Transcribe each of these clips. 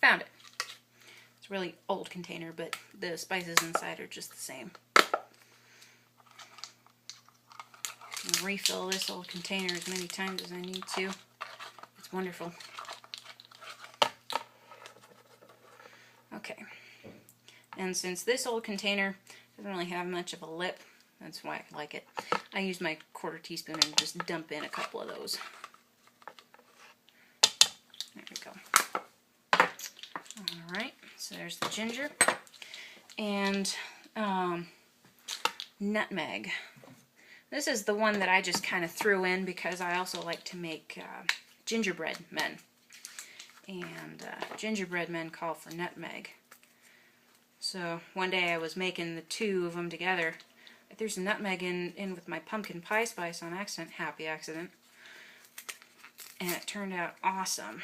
Found it. It's a really old container, but the spices inside are just the same. I'll refill this old container as many times as I need to. It's wonderful. Okay. And since this old container doesn't really have much of a lip, that's why I like it, I use my 1/4 teaspoon and just dump in a couple of those. There we go. Alright, so there's the ginger. And nutmeg. This is the one that I just kind of threw in because I also like to make gingerbread men. And gingerbread men call for nutmeg. So one day I was making the two of them together. I threw some nutmeg in with my pumpkin pie spice on accident, happy accident. And it turned out awesome.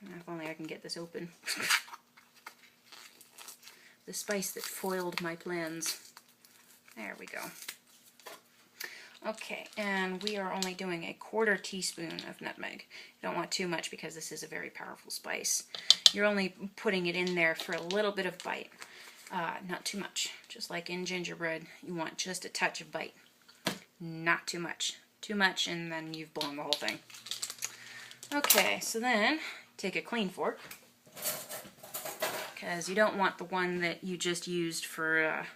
If only I can get this open. The spice that foiled my plans. There we go. Okay, and we are only doing a 1/4 teaspoon of nutmeg. You don't want too much because this is a very powerful spice. You're only putting it in there for a little bit of bite. Not too much. Just like in gingerbread, you want just a touch of bite. Not too much. Too much and then you've blown the whole thing. Okay, so then take a clean fork, because you don't want the one that you just used for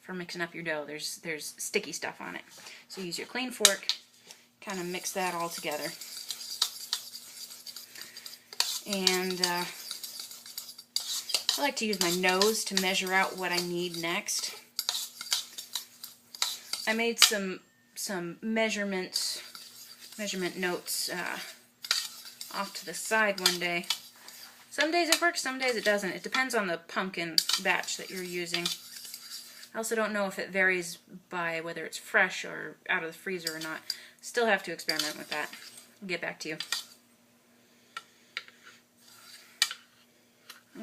mixing up your dough. There's sticky stuff on it. So use your clean fork, kind of mix that all together. And I like to use my nose to measure out what I need next. I made some measurement notes off to the side one day. Some days it works, some days it doesn't. It depends on the pumpkin batch that you're using. I also don't know if it varies by whether it's fresh or out of the freezer or not. Still have to experiment with that. I'll get back to you.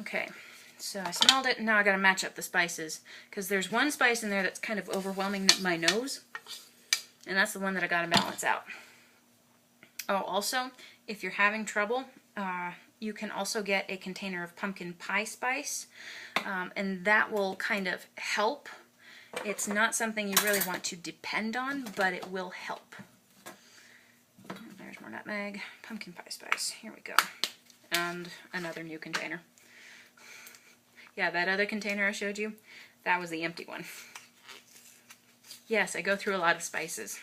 Okay, so I smelled it and now I gotta match up the spices, because there's one spice in there that's kind of overwhelming my nose, and that's the one that I gotta balance out. Oh, also, if you're having trouble, you can also get a container of pumpkin pie spice, and that will kind of help. It's not something you really want to depend on, but it will help. There's more nutmeg, pumpkin pie spice. Here we go. And another new container. Yeah, that other container I showed you, that was the empty one. Yes, I go through a lot of spices.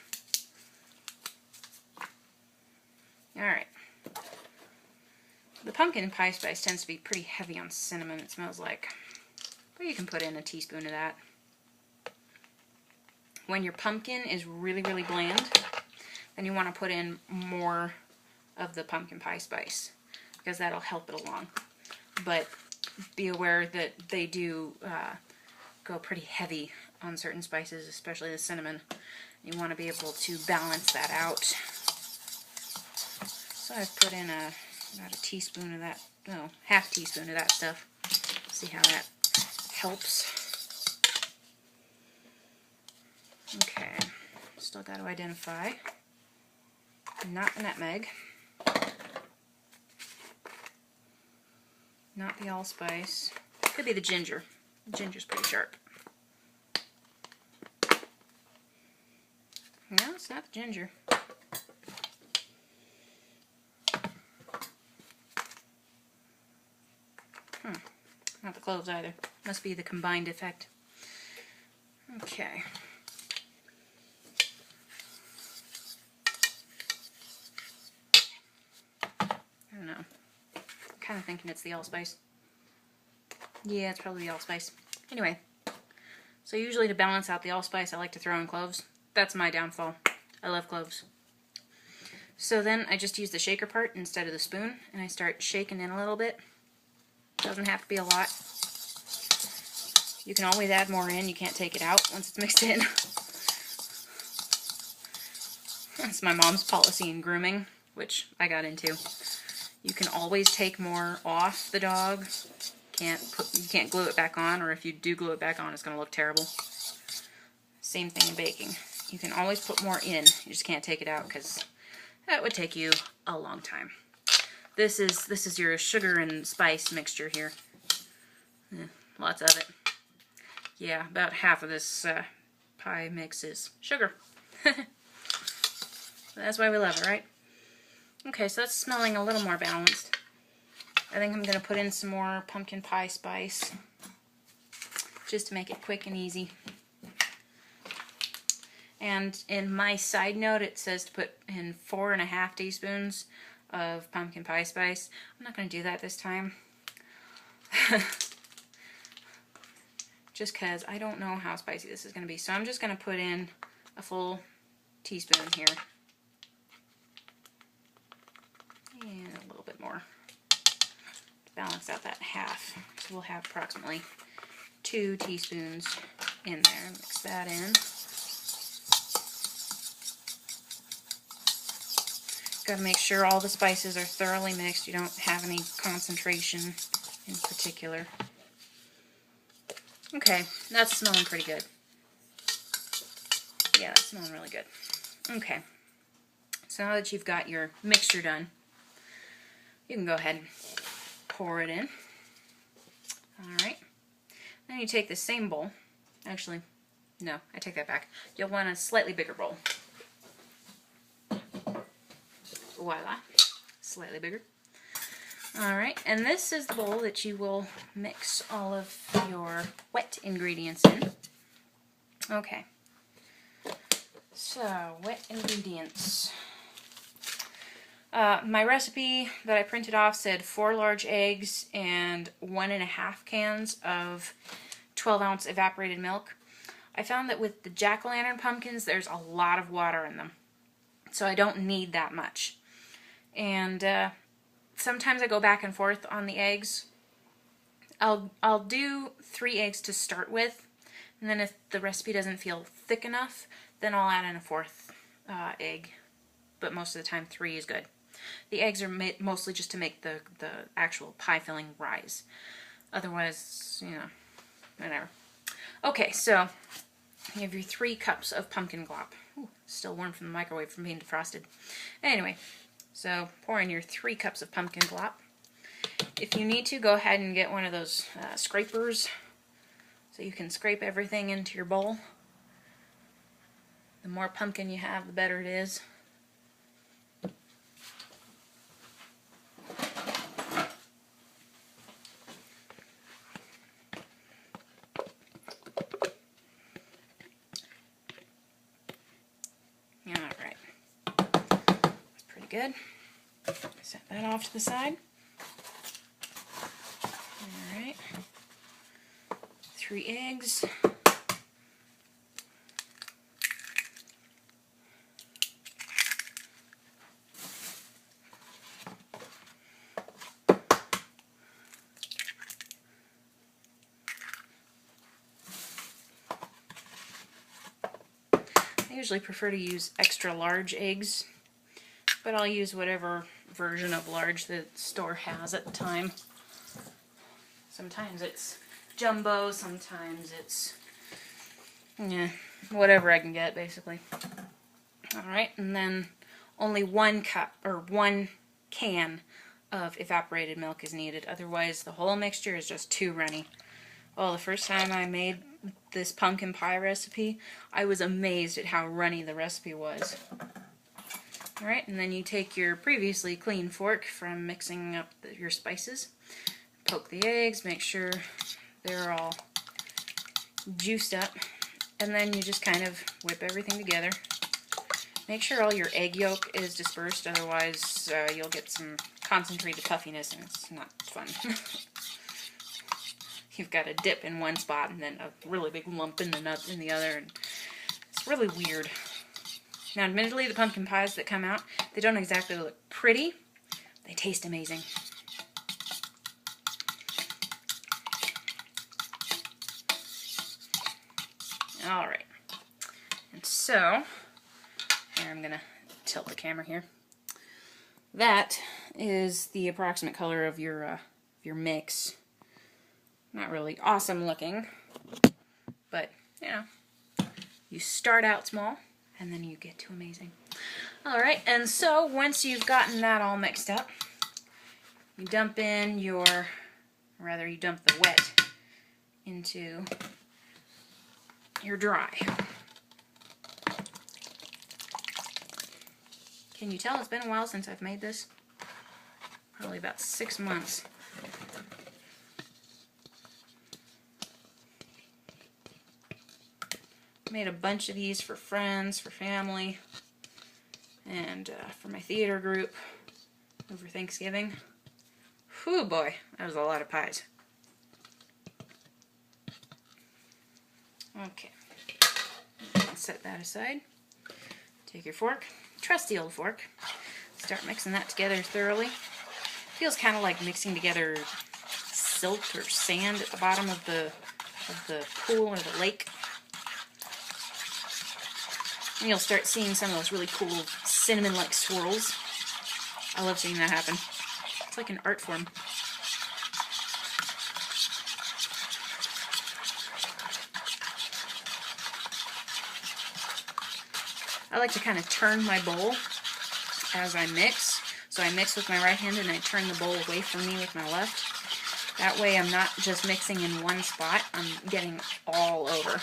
Alright. The pumpkin pie spice tends to be pretty heavy on cinnamon, it smells like. But you can put in a teaspoon of that. When your pumpkin is really, really bland, then you want to put in more of the pumpkin pie spice, because that'll help it along. But be aware that they do go pretty heavy on certain spices, especially the cinnamon. You want to be able to balance that out. So I've put in about a teaspoon of that, no, half teaspoon of that stuff. See how that helps. Okay, still got to identify. Not the nutmeg. Not the allspice. Could be the ginger. The ginger's pretty sharp. No, it's not the ginger. Not the cloves either. Must be the combined effect. Okay. I don't know. I'm kind of thinking it's the allspice. Yeah, it's probably the allspice. Anyway, so usually to balance out the allspice, I like to throw in cloves. That's my downfall. I love cloves. So then I just use the shaker part instead of the spoon, and I start shaking in a little bit. Doesn't have to be a lot. You can always add more in. You can't take it out once it's mixed in. That's my mom's policy in grooming, which I got into. You can always take more off the dog. You can't glue it back on, or if you do glue it back on, it's going to look terrible. Same thing in baking. You can always put more in. You just can't take it out because that would take you a long time. This is your sugar and spice mixture here. Lots of it. Yeah, about half of this pie mix is sugar. That's why we love it, right? Okay, so that's smelling a little more balanced. I think I'm going to put in some more pumpkin pie spice, just to make it quick and easy. And in my side note, it says to put in 4.5 teaspoons of pumpkin pie spice. I'm not going to do that this time. Just because I don't know how spicy this is going to be. So I'm just going to put in a full teaspoon here. And a little bit more to balance out that half. So we'll have approximately 2 teaspoons in there. Mix that in. Got to make sure all the spices are thoroughly mixed. You don't have any concentration in particular. Okay, that's smelling pretty good. Yeah, that's smelling really good. Okay, so now that you've got your mixture done, you can go ahead and pour it in. Alright, then you take the same bowl. Actually, no, I take that back. You'll want a slightly bigger bowl. Voila, slightly bigger. Alright, and this is the bowl that you will mix all of your wet ingredients in. Okay, so wet ingredients. My recipe that I printed off said 4 large eggs and 1.5 cans of 12-ounce evaporated milk. I found that with the jack-o'-lantern pumpkins, there's a lot of water in them, so I don't need that much. And sometimes I go back and forth on the eggs. I'll do 3 eggs to start with, and then if the recipe doesn't feel thick enough, then I'll add in a 4th egg. But most of the time 3 is good. The eggs are mostly just to make the actual pie filling rise. Otherwise, you know, whatever. Okay, so you have your 3 cups of pumpkin glop. Ooh, still warm from the microwave from being defrosted. Anyway, so pour in your 3 cups of pumpkin glop. If you need to, go ahead and get one of those scrapers so you can scrape everything into your bowl. The more pumpkin you have, the better it is. Alright, that's pretty good. Set that off to the side. Alright, 3 eggs. I usually prefer to use extra large eggs, but I'll use whatever version of large the store has at the time. Sometimes it's jumbo, sometimes it's, whatever I can get, basically. Alright, and then only 1 cup, or 1 can of evaporated milk is needed, otherwise the whole mixture is just too runny. Well, the first time I made this pumpkin pie recipe, I was amazed at how runny the recipe was. Alright, and then you take your previously clean fork from mixing up your spices, poke the eggs, make sure they're all juiced up, and then you just kind of whip everything together. Make sure all your egg yolk is dispersed, otherwise you'll get some concentrated puffiness and it's not fun. You've got a dip in one spot and then a really big lump in the other, and it's really weird. Now, admittedly, the pumpkin pies that come out, they don't exactly look pretty. They taste amazing. Alright. And so, here I'm going to tilt the camera here. That is the approximate color of your mix. Not really awesome looking, but, you know, you start out small, and then you get to amazing. Alright, and so once you've gotten that all mixed up, you dump in your, or rather you dump the wet into your dry. Can you tell it's been a while since I've made this? Probably about 6 months. Made a bunch of these for friends, for family, and for my theater group over Thanksgiving. Whew, boy, that was a lot of pies. Okay, let's set that aside. Take your fork, trusty old fork, start mixing that together thoroughly. Feels kind of like mixing together silt or sand at the bottom of the pool or the lake. And you'll start seeing some of those really cool cinnamon-like swirls. I love seeing that happen. It's like an art form. I like to kind of turn my bowl as I mix. So I mix with my right hand and I turn the bowl away from me with my left. That way I'm not just mixing in one spot, I'm getting all over.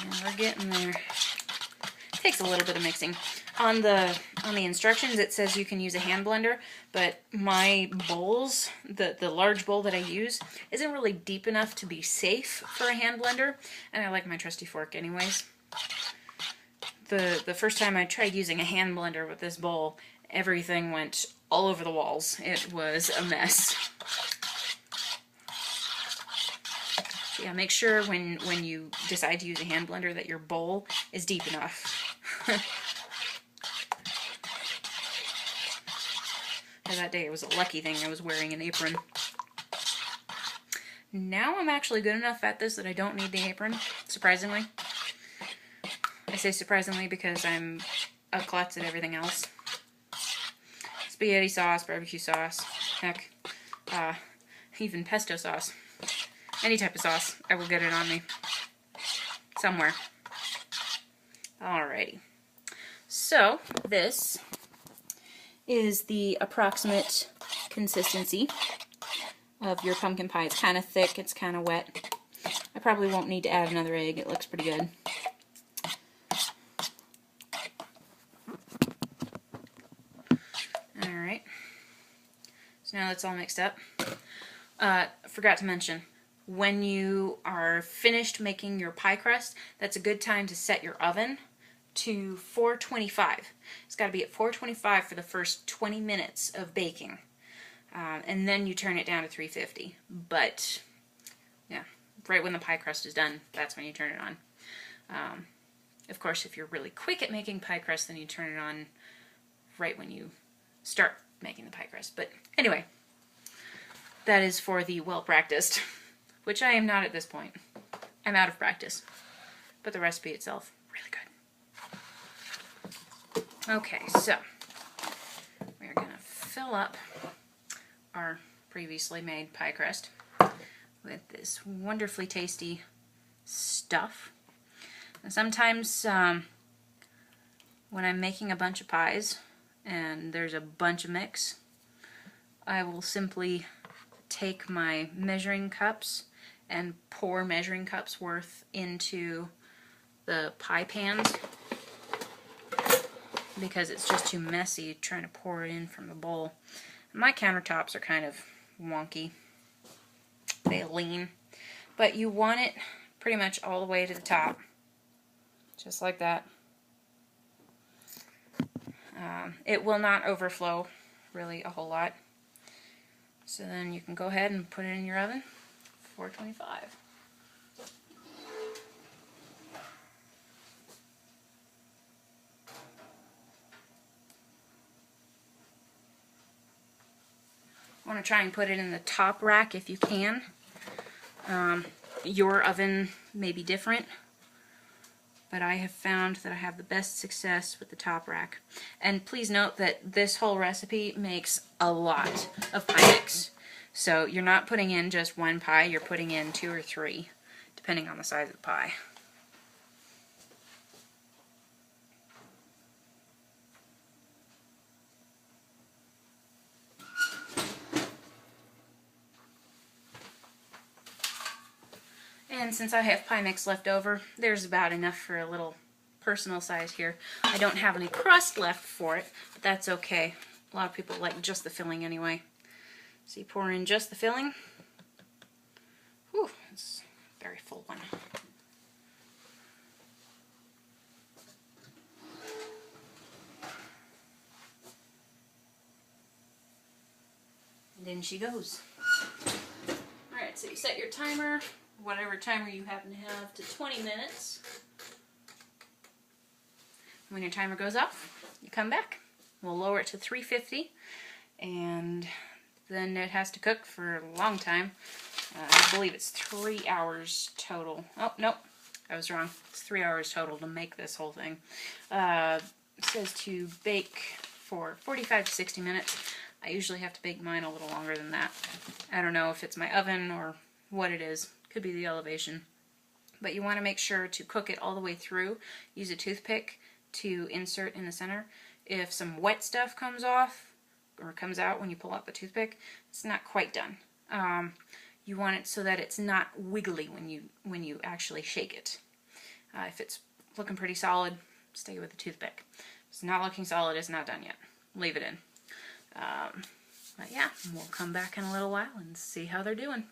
And we're getting there. It takes a little bit of mixing. On the instructions it says you can use a hand blender, but my bowls, the large bowl that I use, isn't really deep enough to be safe for a hand blender, and I like my trusty fork anyways. The first time I tried using a hand blender with this bowl, everything went all over the walls. It was a mess. So yeah, make sure when you decide to use a hand blender that your bowl is deep enough. That day it was a lucky thing I was wearing an apron. Now I'm actually good enough at this that I don't need the apron, surprisingly. I say surprisingly because I'm a klutz at everything else. Spaghetti sauce, barbecue sauce, heck, even pesto sauce. Any type of sauce, I will get it on me. Somewhere. Alrighty. So, this is the approximate consistency of your pumpkin pie. It's kind of thick, it's kind of wet. I probably won't need to add another egg, it looks pretty good. Alright, so now that's all mixed up. Forgot to mention, when you are finished making your pie crust, that's a good time to set your oven to 425. It's got to be at 425 for the first 20 minutes of baking. And then you turn it down to 350. But, yeah, right when the pie crust is done, that's when you turn it on. Of course, if you're really quick at making pie crust, then you turn it on right when you start making the pie crust. But anyway, that is for the well-practiced, which I am not at this point. I'm out of practice. But the recipe itself, really good. Okay, so we're going to fill up our previously made pie crust with this wonderfully tasty stuff. And sometimes when I'm making a bunch of pies and there's a bunch of mix, I will simply take my measuring cups and pour measuring cups worth into the pie pans, because it's just too messy trying to pour it in from the bowl. My countertops are kind of wonky. They lean. But you want it pretty much all the way to the top. Just like that. It will not overflow really a whole lot. So then you can go ahead and put it in your oven, 425. Want to try and put it in the top rack if you can. Your oven may be different, but I have found that I have the best success with the top rack. And please note that this whole recipe makes a lot of pie mix. So you're not putting in just one pie, you're putting in 2 or 3. depending on the size of the pie. And since I have pie mix left over, there's about enough for a little personal size here. I don't have any crust left for it, but that's okay. A lot of people like just the filling anyway. So you pour in just the filling. Whew, it's a very full one. And in she goes. Alright, so you set your timer, whatever timer you happen to have, to 20 minutes. When your timer goes off, you come back. We'll lower it to 350, and then it has to cook for a long time. I believe it's 3 hours total. Oh, nope, I was wrong. It's 3 hours total to make this whole thing. It says to bake for 45 to 60 minutes. I usually have to bake mine a little longer than that. I don't know if it's my oven or what it is. Could be the elevation. But you want to make sure to cook it all the way through. Use a toothpick to insert in the center. If some wet stuff comes off or comes out when you pull out the toothpick, it's not quite done. You want it so that it's not wiggly when you actually shake it. If it's looking pretty solid, stay with the toothpick. If it's not looking solid, it's not done yet. Leave it in. But yeah, we'll come back in a little while and see how they're doing.